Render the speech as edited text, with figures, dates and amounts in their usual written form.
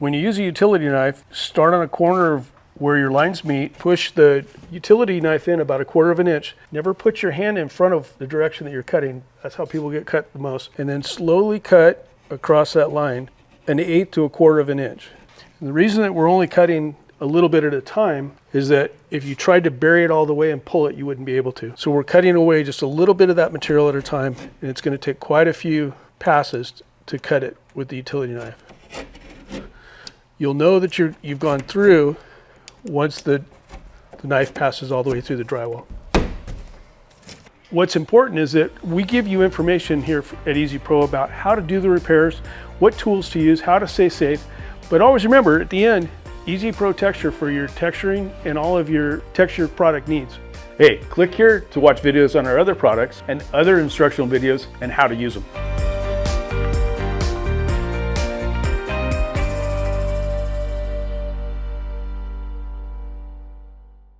When you use a utility knife, start on a corner of where your lines meet, push the utility knife in about 1/4 of an inch. Never put your hand in front of the direction that you're cutting. That's how people get cut the most. And then slowly cut across that line 1/8 to 1/4 of an inch. And the reason that we're only cutting a little bit at a time is that if you tried to bury it all the way and pull it, you wouldn't be able to. So we're cutting away just a little bit of that material at a time, and it's going to take quite a few passes to cut it with the utility knife. You'll know that you've gone through once the knife passes all the way through the drywall. What's important is that we give you information here at Easy Pro about how to do the repairs, what tools to use, how to stay safe. But always remember, at the end, Easy Pro Texture for your texturing and all of your texture product needs. Hey, click here to watch videos on our other products and other instructional videos and how to use them.